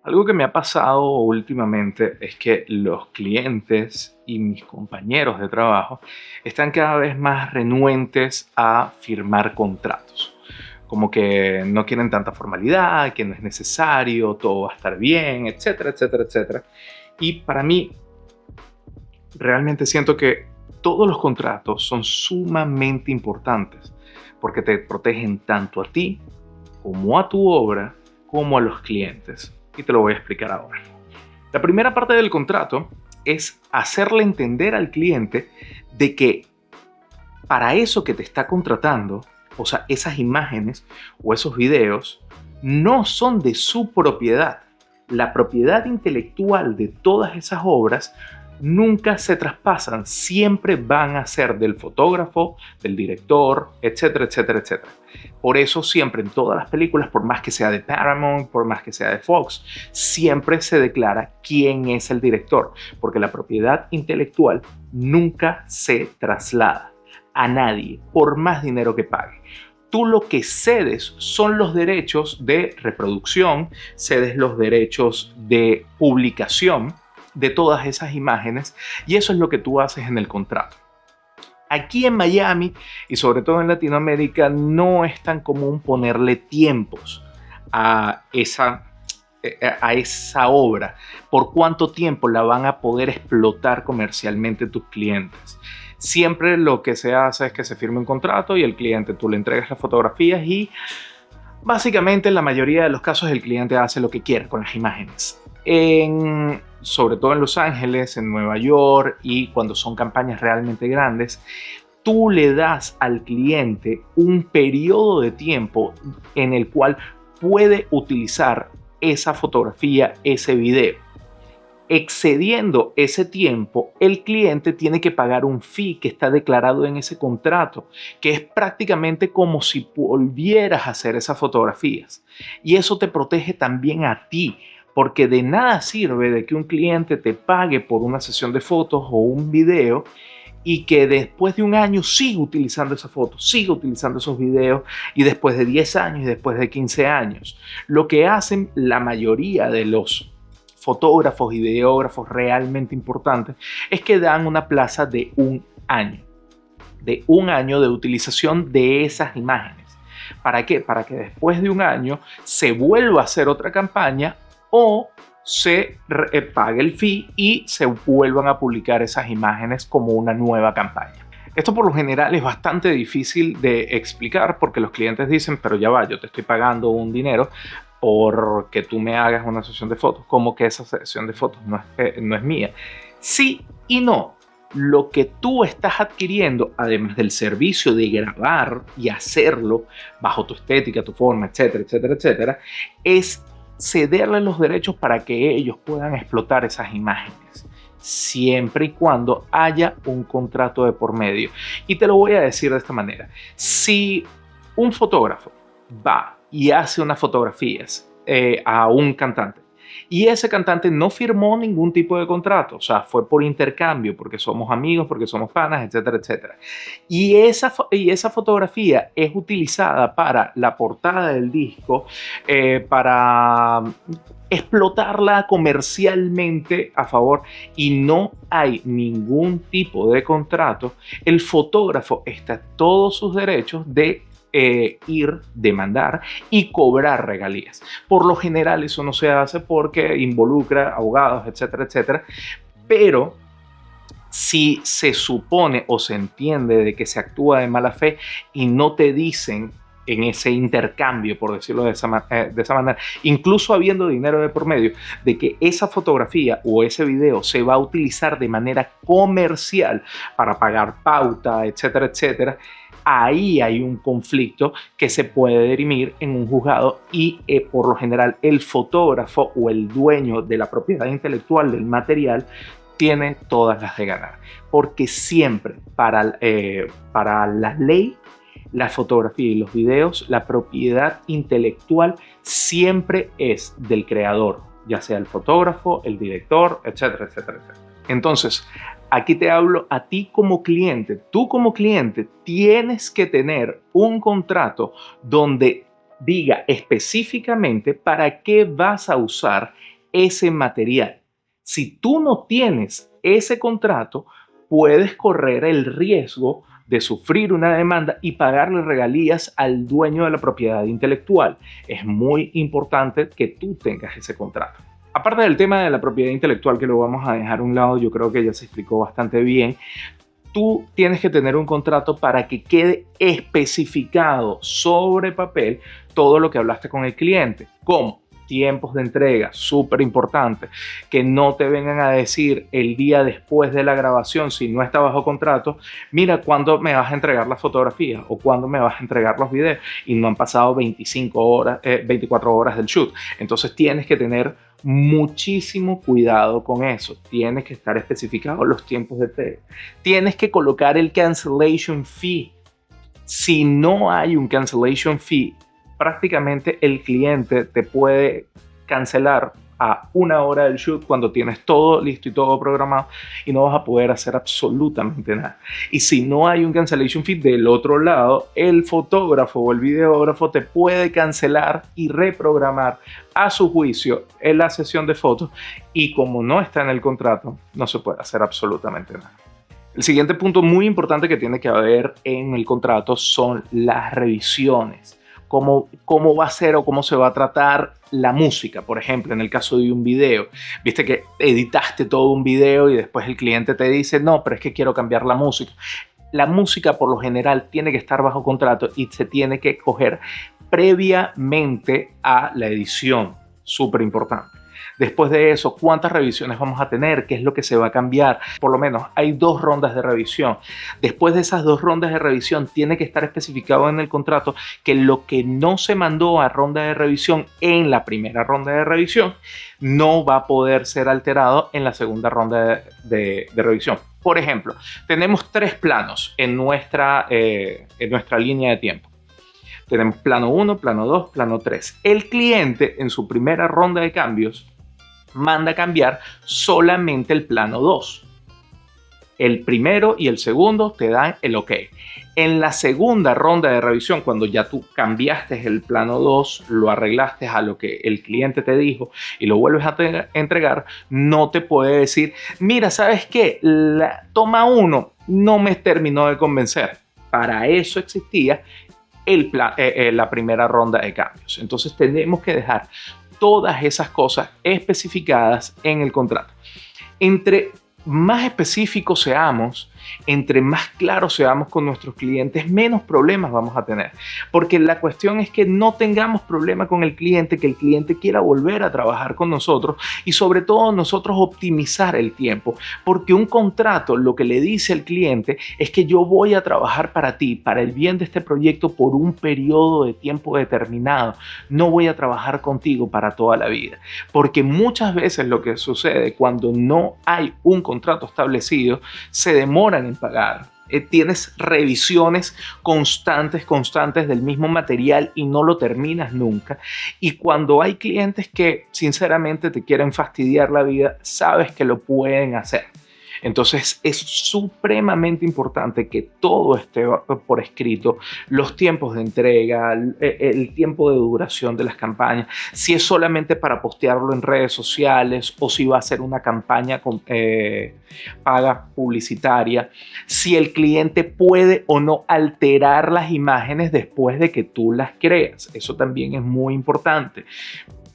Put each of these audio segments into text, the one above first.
Algo que me ha pasado últimamente es que los clientes y mis compañeros de trabajo están cada vez más renuentes a firmar contratos. Como que no quieren tanta formalidad, que no es necesario, todo va a estar bien, etcétera, etcétera, etcétera. Y para mí, realmente siento que todos los contratos son sumamente importantes porque te protegen tanto a ti como a tu obra como a los clientes. Y te lo voy a explicar ahora. La primera parte del contrato es hacerle entender al cliente de que para eso que te está contratando, o sea, esas imágenes o esos videos, no son de su propiedad. La propiedad intelectual de todas esas obras nunca se traspasan, siempre van a ser del fotógrafo, del director, etcétera, etcétera, etcétera. Por eso siempre en todas las películas, por más que sea de Paramount, por más que sea de Fox, siempre se declara quién es el director, porque la propiedad intelectual nunca se traslada a nadie, por más dinero que pague. Tú lo que cedes son los derechos de reproducción, cedes los derechos de publicación de todas esas imágenes y eso es lo que tú haces en el contrato. Aquí en Miami y sobre todo en Latinoamérica no es tan común ponerle tiempos a esa obra, por cuánto tiempo la van a poder explotar comercialmente tus clientes. Siempre lo que se hace es que se firme un contrato y el cliente tú le entregas las fotografías y básicamente en la mayoría de los casos el cliente hace lo que quiere con las imágenes. Sobre todo en Los Ángeles, en Nueva York y cuando son campañas realmente grandes, tú le das al cliente un periodo de tiempo en el cual puede utilizar esa fotografía, ese video. Excediendo ese tiempo, el cliente tiene que pagar un fee que está declarado en ese contrato, que es prácticamente como si volvieras a hacer esas fotografías. Y eso te protege también a ti, porque de nada sirve de que un cliente te pague por una sesión de fotos o un video y que después de un año siga utilizando esa foto, siga utilizando esos videos y después de 10 años y después de 15 años. Lo que hacen la mayoría de los fotógrafos y videógrafos realmente importantes es que dan una plaza de un año de utilización de esas imágenes. ¿Para qué? Para que después de un año se vuelva a hacer otra campaña o se pague el fee y se vuelvan a publicar esas imágenes como una nueva campaña. Esto por lo general es bastante difícil de explicar porque los clientes dicen, pero ya va, yo te estoy pagando un dinero porque tú me hagas una sesión de fotos, como que esa sesión de fotos no es mía. Sí y no. Lo que tú estás adquiriendo, además del servicio de grabar y hacerlo bajo tu estética, tu forma, etcétera, etcétera, etcétera, es cederle los derechos para que ellos puedan explotar esas imágenes, siempre y cuando haya un contrato de por medio. Y te lo voy a decir de esta manera. Si un fotógrafo va y hace unas fotografías a un cantante y ese cantante no firmó ningún tipo de contrato, o sea, fue por intercambio, porque somos amigos, porque somos panas, etcétera, etcétera. Y esa fotografía es utilizada para la portada del disco, para explotarla comercialmente a favor y no hay ningún tipo de contrato, el fotógrafo está todos sus derechos de ir, demandar y cobrar regalías. Por lo general eso no se hace porque involucra abogados, etcétera, etcétera, pero si se supone o se entiende de que se actúa de mala fe y no te dicen en ese intercambio, por decirlo de esa manera, incluso habiendo dinero de por medio, de que esa fotografía o ese video se va a utilizar de manera comercial para pagar pauta, etcétera, etcétera, ahí hay un conflicto que se puede dirimir en un juzgado y por lo general el fotógrafo o el dueño de la propiedad intelectual del material tiene todas las de ganar, porque siempre para la ley, la fotografía y los videos, la propiedad intelectual siempre es del creador, ya sea el fotógrafo, el director, etcétera, etcétera, etcétera. Entonces, aquí te hablo a ti como cliente. Tú como cliente tienes que tener un contrato donde diga específicamente para qué vas a usar ese material. Si tú no tienes ese contrato, puedes correr el riesgo de sufrir una demanda y pagarle regalías al dueño de la propiedad intelectual. Es muy importante que tú tengas ese contrato. Aparte del tema de la propiedad intelectual, que lo vamos a dejar a un lado, yo creo que ya se explicó bastante bien. Tú tienes que tener un contrato para que quede especificado sobre papel todo lo que hablaste con el cliente, como tiempos de entrega, súper importante, que no te vengan a decir el día después de la grabación, si no está bajo contrato, mira cuándo me vas a entregar las fotografías o cuándo me vas a entregar los videos, y no han pasado 24 horas del shoot. Entonces tienes que tener muchísimo cuidado con eso. Tienes que estar especificado los tiempos de entrega. Tienes que colocar el cancellation fee. Si no hay un cancellation fee, prácticamente el cliente te puede cancelar a 1 hora del shoot cuando tienes todo listo y todo programado, y no vas a poder hacer absolutamente nada. Y si no hay un cancellation fee del otro lado, el fotógrafo o el videógrafo te puede cancelar y reprogramar a su juicio en la sesión de fotos, y como no está en el contrato, no se puede hacer absolutamente nada. El siguiente punto muy importante que tiene que haber en el contrato son las revisiones. Cómo va a ser o cómo se va a tratar la música, por ejemplo, en el caso de un video. Viste que editaste todo un video y después el cliente te dice, no, pero es que quiero cambiar la música. La música por lo general tiene que estar bajo contrato y se tiene que coger previamente a la edición. Súper importante. Después de eso, ¿cuántas revisiones vamos a tener? ¿Qué es lo que se va a cambiar? Por lo menos hay 2 rondas de revisión. Después de esas 2 rondas de revisión, tiene que estar especificado en el contrato que lo que no se mandó a ronda de revisión en la primera ronda de revisión no va a poder ser alterado en la segunda ronda de revisión. Por ejemplo, tenemos 3 planos en nuestra línea de tiempo. Tenemos plano 1, plano 2, plano 3. El cliente en su primera ronda de cambios manda cambiar solamente el plano 2. El primero y el segundo te dan el OK. En la segunda ronda de revisión, cuando ya tú cambiaste el plano 2, lo arreglaste a lo que el cliente te dijo y lo vuelves a entregar, no te puede decir, mira, ¿sabes qué? La toma 1 no me terminó de convencer. Para eso existía la primera ronda de cambios. Entonces tenemos que dejar todas esas cosas especificadas en el contrato. Entre más específicos seamos, entre más claros seamos con nuestros clientes, menos problemas vamos a tener. Porque la cuestión es que no tengamos problema con el cliente, que el cliente quiera volver a trabajar con nosotros y sobre todo nosotros optimizar el tiempo. Porque un contrato lo que le dice al cliente es que yo voy a trabajar para ti, para el bien de este proyecto por un periodo de tiempo determinado. No voy a trabajar contigo para toda la vida. Porque muchas veces lo que sucede cuando no hay un contrato establecido, se demoran en pagar. Tienes revisiones constantes del mismo material y no lo terminas nunca. Y cuando hay clientes que sinceramente te quieren fastidiar la vida, sabes que lo pueden hacer. Entonces es supremamente importante que todo esté por escrito, los tiempos de entrega, el tiempo de duración de las campañas, si es solamente para postearlo en redes sociales o si va a ser una campaña paga publicitaria, si el cliente puede o no alterar las imágenes después de que tú las creas. Eso también es muy importante.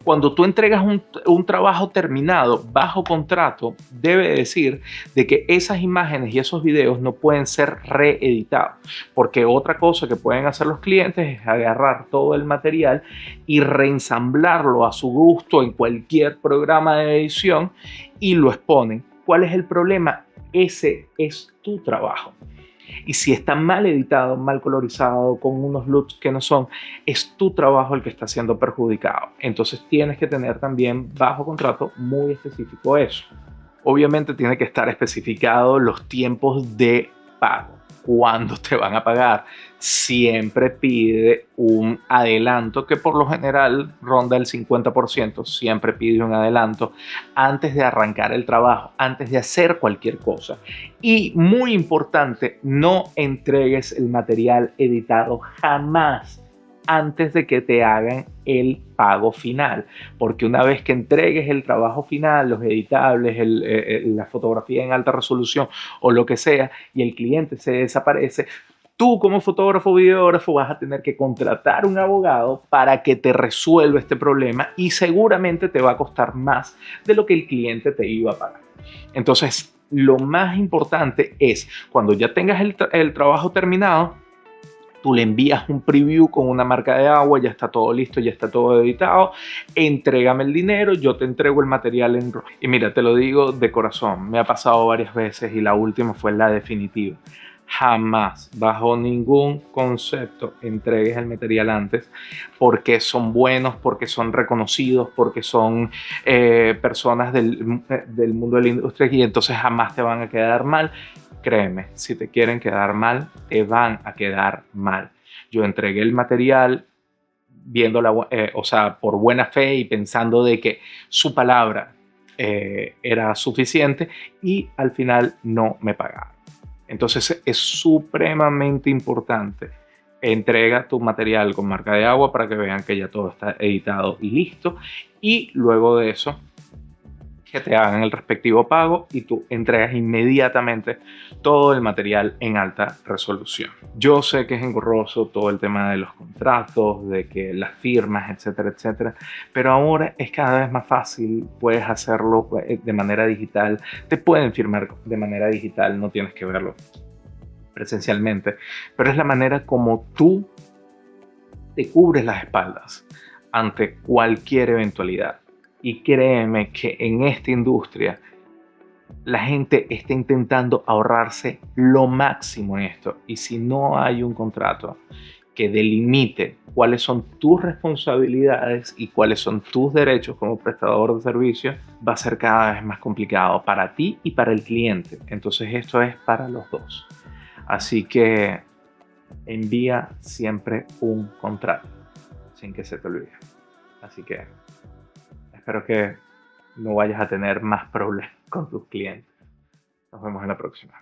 Cuando tú entregas un trabajo terminado bajo contrato, debe decir de que esas imágenes y esos videos no pueden ser reeditados, porque otra cosa que pueden hacer los clientes es agarrar todo el material y reensamblarlo a su gusto en cualquier programa de edición y lo exponen. ¿Cuál es el problema? Ese es tu trabajo. Y si está mal editado, mal colorizado, con unos looks que no son, es tu trabajo el que está siendo perjudicado. Entonces tienes que tener también bajo contrato muy específico eso. Obviamente tiene que estar especificado los tiempos de pago. ¿Cuándo te van a pagar? Siempre pide un adelanto que por lo general ronda el 50%. Siempre pide un adelanto antes de arrancar el trabajo, antes de hacer cualquier cosa. Y muy importante, no entregues el material editado jamás antes de que te hagan el pago final, porque una vez que entregues el trabajo final, los editables, la fotografía en alta resolución o lo que sea, y el cliente se desaparece, tú como fotógrafo o videógrafo vas a tener que contratar un abogado para que te resuelva este problema y seguramente te va a costar más de lo que el cliente te iba a pagar. Entonces, lo más importante es cuando ya tengas el trabajo terminado, tú le envías un preview con una marca de agua, ya está todo listo, ya está todo editado, entrégame el dinero, yo te entrego el material en RAW. Y mira, te lo digo de corazón, me ha pasado varias veces y la última fue la definitiva. Jamás, bajo ningún concepto, entregues el material antes, porque son buenos, porque son reconocidos, porque son personas del mundo de la industria y entonces jamás te van a quedar mal. Créeme, si te quieren quedar mal, te van a quedar mal. Yo entregué el material viéndola, o sea, por buena fe y pensando de que su palabra era suficiente y al final no me pagaron. Entonces es supremamente importante. Entrega tu material con marca de agua para que vean que ya todo está editado y listo. Y luego de eso, que te hagan el respectivo pago y tú entregas inmediatamente todo el material en alta resolución. Yo sé que es engorroso todo el tema de los contratos, de que las firmas, etcétera, etcétera, pero ahora es cada vez más fácil, puedes hacerlo de manera digital, te pueden firmar de manera digital, no tienes que verlo presencialmente, pero es la manera como tú te cubres las espaldas ante cualquier eventualidad. Y créeme que en esta industria la gente está intentando ahorrarse lo máximo en esto. Y si no hay un contrato que delimite cuáles son tus responsabilidades y cuáles son tus derechos como prestador de servicios, va a ser cada vez más complicado para ti y para el cliente. Entonces esto es para los dos. Así que envía siempre un contrato sin que se te olvide. Así que espero que no vayas a tener más problemas con tus clientes. Nos vemos en la próxima.